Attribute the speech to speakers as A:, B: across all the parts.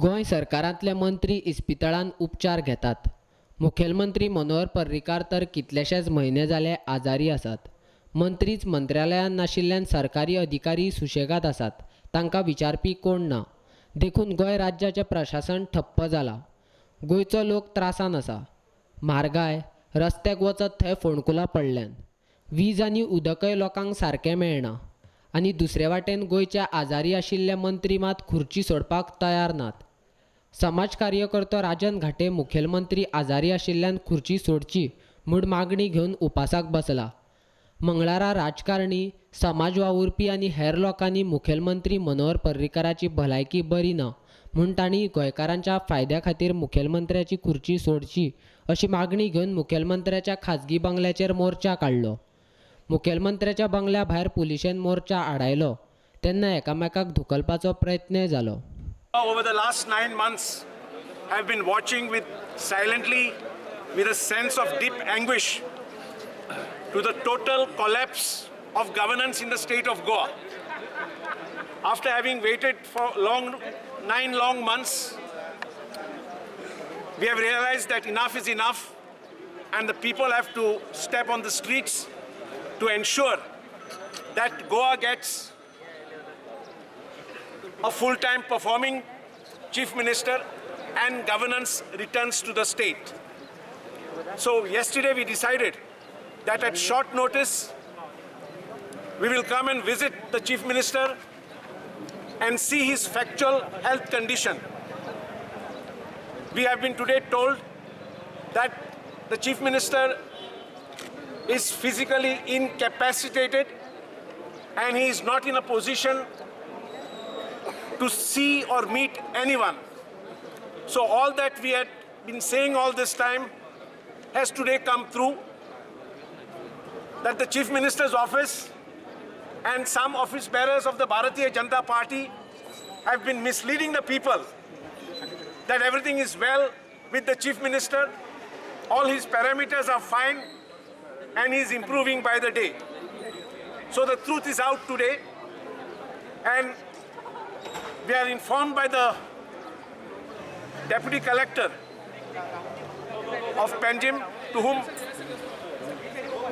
A: गोंय सरकारांतले मंत्री इस्पितळांत उपचार घेतात. मुखेलमंत्री मनोहर पर्रीकार तर कितलेशेच म्हयने जाले आजारी आसात. मंत्रीच मंत्रालयांत नाशिल्ल्यान सरकारी अधिकारी सुशेगाद आसात. तांकां विचारपी कोण ना. देखून गोंय राज्याचें प्रशासन ठप्प जालां. गोंयचो लोक त्रासान आसा. म्हारगाय, रस्त्याक वचत थंय फोंडकुलां पडल्यान. वीज आनी उदकय लोकांक सारकें मेळना. आनी दुसरे वाटेन गोंयचे आजारी आशिल्ले मंत्री मात खुर्ची सोडपाक तयार नात. समाज कार्यकर्तो राजन घाटे मुखेलमंत्री आजारी आशिल्ल्यान खुर्ची सोडची म्हूण मागणी घेवन उपासाक बसला. मंगळारा राजकारणी, समाज वावुरपी आनी हेर लोकांनी मुखेलमंत्री मनोहर पर्रीकाराची भलायकी बरी ना म्हूण तांणी गोंयकारांच्या फायद्या खातीर मुखेलमंत्र्याची खुर्ची सोडची अशी मागणी घेवन मुखेलमंत्र्याच्या खाजगी बंगल्याचेर मोर्चा काडलो. मुखेलमंत्र्याच्या बंगल्या भायर पुलिशेन मोर्चा आडायलो तेन्ना एकामेकाक धुकलपाचो प्रयत्नय जालो.
B: Over the last 9 months, I have been watching silently with a sense of deep anguish to the total collapse of governance in the state of Goa. After having waited for 9 long months, we have realized that enough is enough and the people have to step on the streets to ensure that Goa gets a full-time performing chief minister and governance returns to the state. So yesterday we decided that at short notice we will come and visit the chief minister and see his factual health condition. We have been today told that the chief minister is physically incapacitated and he is not in a position to see or meet anyone. So all that we had been saying all this time has today come through, that the Chief Minister's office and some office bearers of the Bharatiya Janata Party have been misleading the people that everything is well with the Chief Minister, all his parameters are fine and he is improving by the day. So the truth is out today, and we are informed by the Deputy Collector of Panjim, to whom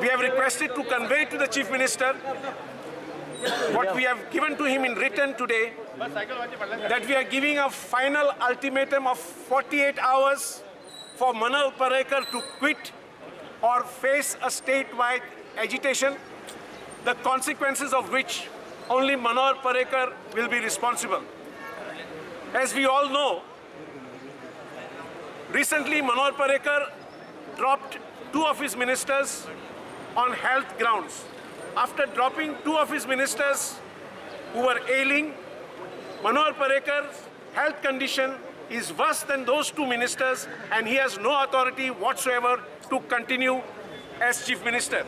B: we have requested to convey to the Chief Minister what we have given to him in written today, that we are giving a final ultimatum of 48 hours for Manal Parekar to quit or face a statewide agitation, the consequences of which only Manohar Parekar will be responsible. As we all know, recently Manohar Parekar dropped 2 of his ministers on health grounds. After dropping 2 of his ministers who were ailing, Manohar Parekar's health condition is worse than those 2 ministers and he has no authority whatsoever to continue as Chief Minister.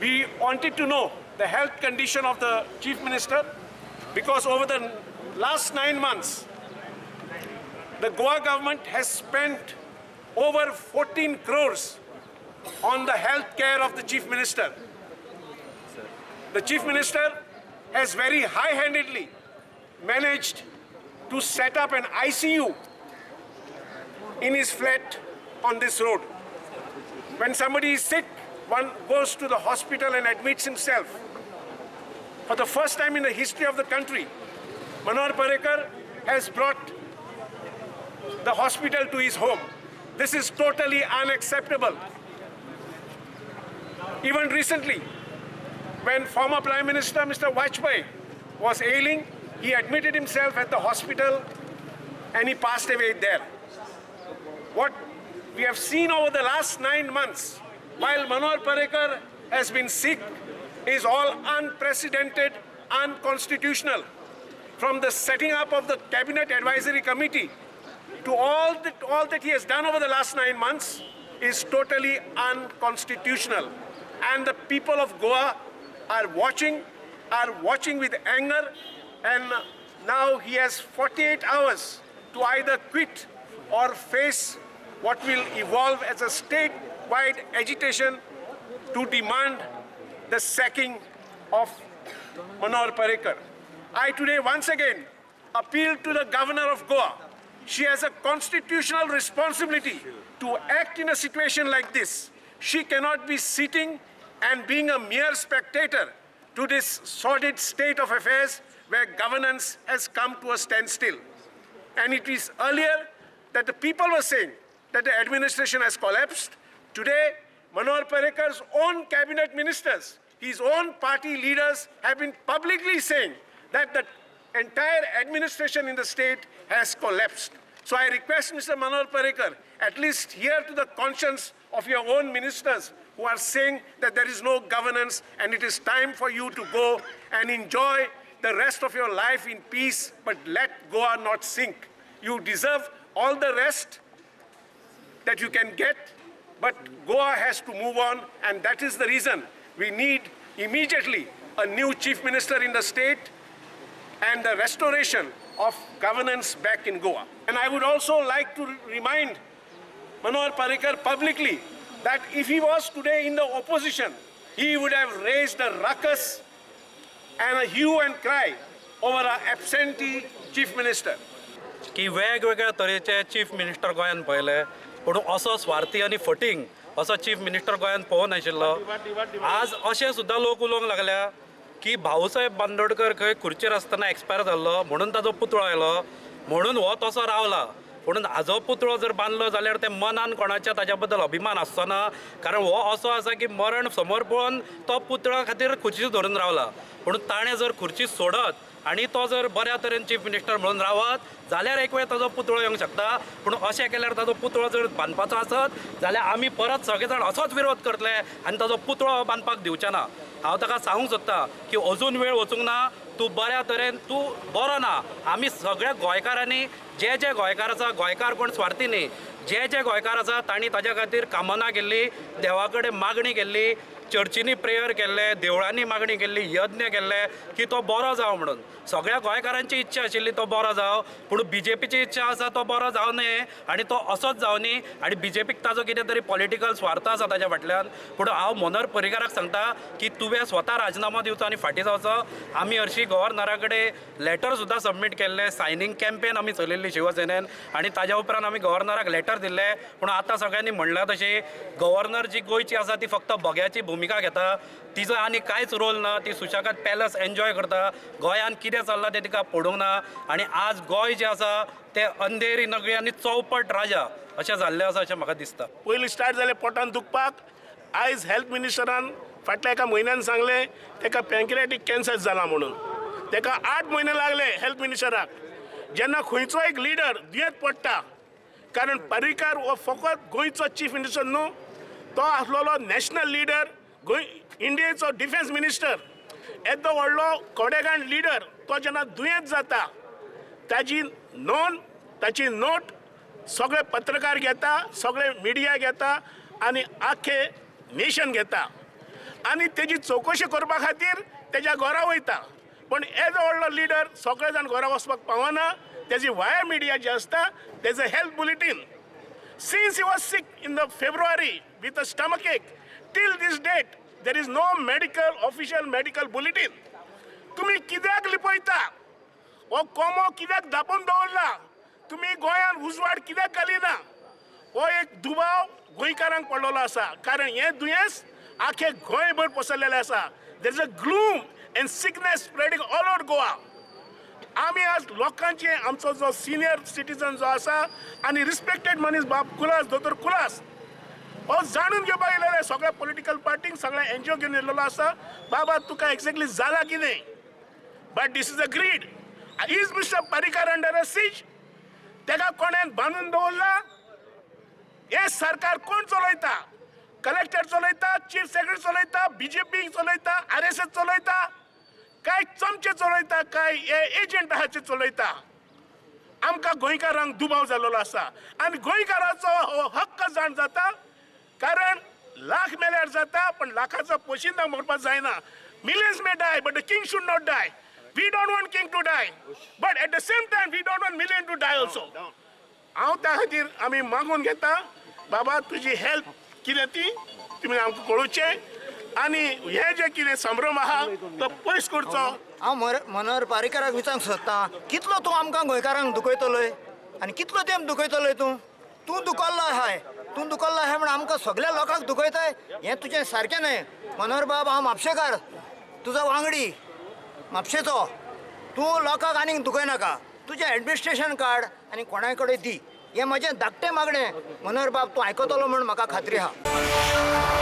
B: We wanted to know the health condition of the Chief Minister because over the last 9 months, the Goa government has spent over 14 crores on the health care of the Chief Minister. The Chief Minister has very high-handedly managed to set up an ICU in his flat on this road. When somebody is sick, one goes to the hospital and admits himself. For the first time in the history of the country, Manohar Parekar has brought the hospital to his home. This is totally unacceptable. Even recently, when former Prime Minister Mr. Vajpayee was ailing, he admitted himself at the hospital and he passed away there. What we have seen over the last 9 months, while Manohar Parekar has been sick, is all unprecedented, unconstitutional. From the setting up of the Cabinet Advisory Committee to all that he has done over the last 9 months is totally unconstitutional. And the people of Goa are watching with anger, and now he has 48 hours to either quit or face what will evolve as a statewide agitation to demand the sacking of Manohar Parekar. I today once again appeal to the governor of Goa. She has a constitutional responsibility to act in a situation like this. She cannot be sitting and being a mere spectator to this sordid state of affairs where governance has come to a standstill. And it is earlier that the people were saying that the administration has collapsed. Today, Manohar Parikar's own cabinet ministers, his own party leaders have been publicly saying that the entire administration in the state has collapsed. So I request Mr. Manohar Parikar, at least hear to the conscience of your own ministers who are saying that there is no governance and it is time for you to go and enjoy the rest of your life in peace, but let Goa not sink. You deserve all the rest that you can get, but Goa has to move on, and that is the reason we need immediately a new chief minister in the state and the restoration of governance back in Goa. And I would also like to remind Manohar Parikar publicly that if he was today in the opposition, he would have raised a ruckus and a hue and cry over an absentee chief minister.
C: की वेगवेगळ्या तरेचे chief minister गोंयान पळयले, पूण असो स्वार्थी आनी फटींग असो चीफ मिनिस्टर गोंयान पळोवंक नाशिल्लो. आज अशें सुद्दां लोक उलोवंक लागल्या की भाऊसाहेब बांदोडकर खंय खुर्चेर आसतना एक्सपायर जाल्लो म्हणून ताजो पुतळो आयलो, म्हणून हो तसो रावला. म्हणून हाजो पुतळो जर बांदलो जाल्यार ते मनान कोणाच्या ताज्या बद्दल अभिमान आसचोना, कारण हो असो आसा की मरण समोर पळोवन तो पुतळा खातीर खुर्ची धरून रावला. म्हणून ताणें जर खुर्ची सोडत आनी तो जर बऱ्या तरेन चीफ मिनिस्टर म्हणून रावत जाल्यार एक वेळ ताजो पुतळो येवंक शकता. पूण अशें केल्यार ताजो पुतळो जर बांदपाचो आसत जाल्यार आमी परत सगळे जाण असोच विरोध करतले आनी ताजो पुतळो बांदपाक दिवचे ना. हांव ताका सांगूंक सोदतां की अजून वेळ वचूंक ना, तूं बऱ्या तरेन तूं बरो ना. आमी सगळ्या गोंयकारांनी जे गोंयकार आसा, गोंयकार कोण स्वार्थी न्ही, जे गोंयकार आसा तांणी ताज्या खातीर कामना केल्ली, देवा कडेन मागणी केल्ली, चर्चींनी प्रेयर केल्ले, देवळांनी मागणी केल्ली, यज्ञ केल्ले की तो बरो जावं म्हणून. सगळ्या गोंयकारांची इच्छा आशिल्ली तो बरो जावं, पूण बीजेपीची इच्छा आसा तो बरो जावं न्हय आनी तो असोच जावं न्ही. आनी बीजेपीक ताजो कितें तरी पॉलिटिकल स्वार्थ आसा ताच्या फाटल्यान. पूण हांव मनोहर पर्रीकाराक सांगता की तुवें स्वता राजिनामो दिवचो आनी फाटीं जावचो. आमी हरशीं गव्हर्नरा कडेन लेटर सुद्दां सबमीट केल्लें, सायनींग कॅम्पेन आमी चलयल्ली शिवसेनेन, आनी ताज्या उपरांत आमी गव्हर्नराक लेटर दिल्लें. पूण आतां सगळ्यांनी म्हणलां तशी गव्हर्नर जी गोंयची आसा ती फक्त भोग्याची भुमिका घेता, तिजो आनी कांयच रोल ना. ती सुशेगाद पॅलस एन्जॉय करता, गोंयान कितें चल्लां तें तिका पडूंक ना. आनी आज गोंय जें आसा तें अंधेरी नगरी आनी चौपट राजा अशें जाल्लें आसा अशें म्हाका दिसता.
D: पयलीं स्टार्ट जालें पोटान दुखपाक, आयज हेल्थ मिनिस्टरान फाटल्या एका म्हयन्यान सांगलें तेका पॅन्क्रियाटीक कॅन्सर जाला म्हणून. तेका 8 म्हयने लागले हेल्थ मिनिस्टराक. जेन्ना खंयचो एक लिडर दुयेंत पडटा, कारण पर्रीकार हो फकत गोंयचो चीफ मिनिस्टर न्हू, तो आसलोलो national leader, Goa इंडियेचो defence minister, येदो व्हडलो कोडेगांड लिडर. तो जेन्ना दुयेंत जाता ताची नोट सगळे पत्रकार घेता, सगळे मिडिया घेता आनी आख्खे नेशन घेता आनी तेजी चवकशी करपा खातीर तेज्या घरा वयता. पण येदो व्हडलो लिडर सगळे जाण घरा वचपाक पावना. तेजी वाया मिडिया जी आसता तेज अ health bulletin. Since he was sick in the February with a stomach ache, till this date there is no official medical bulletin. तुम्ही कित्याक लिपयता? हो कोमो कित्याक धापून दवरला? तुम्ही गोंयान उजवाड कित्याक घालिना? हो एक दुबाव गोंयकारांक पडलेलो आसा, कारण हे दुयेंस आखे गोंयभर पसरलेलें आसा. There is a gloom and sickness spreading all over Goa. आमी आज लोकांचे आमचो जो सिनियर सिटीजन जो आसा आनी रिस्पेक्टेड मनीस बाब कुलास, दोतोर कुलास, हो जाणून घेवपाक येयलेले सगळ्या पॉलिटिकल पार्टींक, सगळ्या एनजीओ घेवन येयलेलो आसा. बाबा तुका एक्झॅक्टली जाला कितें? But this is a greed. Is mister Parrikar under a siege? तेका कोणेन बांदून दवरला? हे सरकार कोण चलयता? कलेक्टर चलयता, चीफ सेक्रेटरी चलयता, बीजेपी चलयता, RSS चलयता, काय चमचे चलयता, काय एजंट आहाचे चलयता? आमकां गोंयकारांक दुबाव जाल्लो आसा आनी गोंयकाराचो हो हक्क जाण जाता, कारण लाख मेल्यार जाता पण लाखाचो पोशिंदा मरपाक जायना. Millions may die but the king should not die. We don't want king to die, but at the same time we don't want million to die also. हांव त्या खातीर आमी मागून घेता, बाबा तुजी हेल्थ कितें ती तुमी आमकां कळोवचें आनी हे जे कितें संभ्रम आहा तो पयस करचो
E: हांव मनोहर पारीकराक विचारूंक सोदतां कितलो तूं आमकां गोंयकारांक दुखयतलोय आनी कितलो तेंप दुखयतलोय तूं दुखल्लो आहाय म्हण आमकां सगळ्या लोकांक दुखयताय हें तुजें सारकें न्हय. मनोहर बाब हांव म्हापशेकार तुजो वांगडी म्हापशेचो. तूं लोकांक आनीक दुखयनाका. तुजें एडमिनिस्ट्रेशन कार्ड आनी कोणाय कडेन दी. हें म्हजें धाकटें मागणें. मनोहर बाब तूं आयकतलो म्हण म्हाका खात्री आहा.